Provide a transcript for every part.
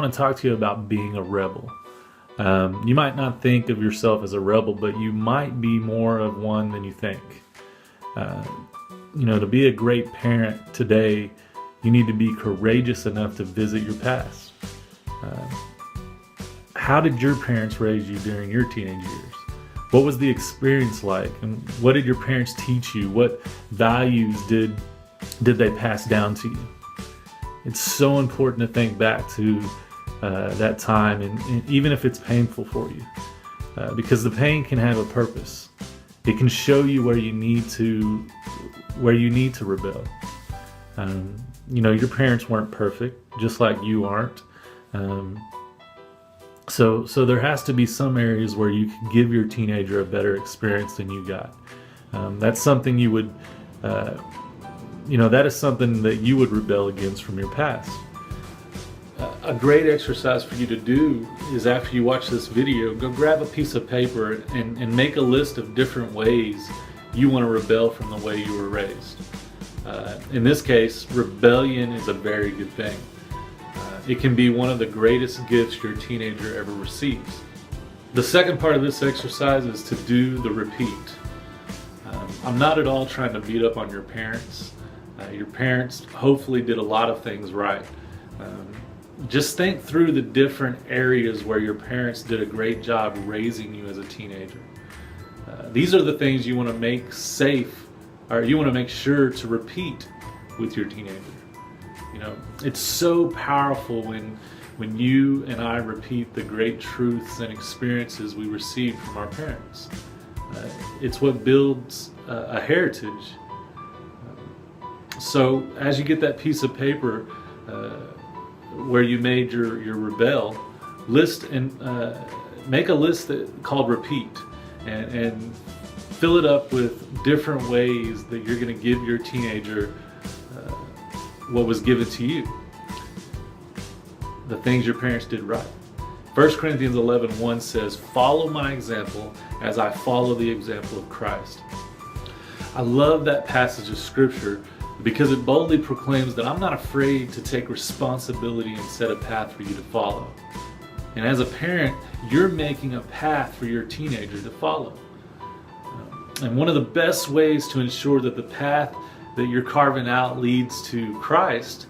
want to talk to you about being a rebel. You might not think of yourself as a rebel, but you might be more of one than you think. To be a great parent today, you need to be courageous enough to visit your past. How did your parents raise you during your teenage years? What was the experience like? And what did your parents teach you? What values did they pass down to you? It's so important to think back to that time, and even if it's painful for you, because the pain can have a purpose. It can show you where you need to rebel. Your parents weren't perfect, just like you aren't. So there has to be some areas where you can give your teenager a better experience than you got. That's something you would, that is something that you would rebel against from your past. A great exercise for you to do is, after you watch this video, go grab a piece of paper and make a list of different ways you want to rebel from the way you were raised. In this case, rebellion is a very good thing. It can be one of the greatest gifts your teenager ever receives. The second part of this exercise is to do the repeat. I'm not at all trying to beat up on your parents. Your parents hopefully did a lot of things right. Just think through the different areas where your parents did a great job raising you as a teenager. These are the things you want to make safe, or you want to make sure to repeat with your teenager. It's so powerful when you and I repeat the great truths and experiences we received from our parents. It's what builds a heritage. So as you get that piece of paper where you made your rebel, list and make a list called repeat, and fill it up with different ways that you're going to give your teenager what was given to you, the things your parents did right. 1 Corinthians 11:1 says, "Follow my example as I follow the example of Christ." I love that passage of scripture because it boldly proclaims that I'm not afraid to take responsibility and set a path for you to follow. And as a parent, you're making a path for your teenager to follow. And one of the best ways to ensure that the path that you're carving out leads to Christ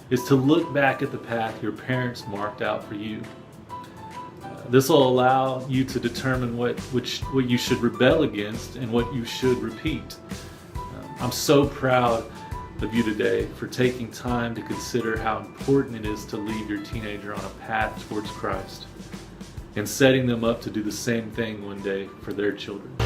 is to look back at the path your parents marked out for you. This will allow you to determine what you should rebel against and what you should repeat. I'm so proud of you today for taking time to consider how important it is to lead your teenager on a path towards Christ and setting them up to do the same thing one day for their children.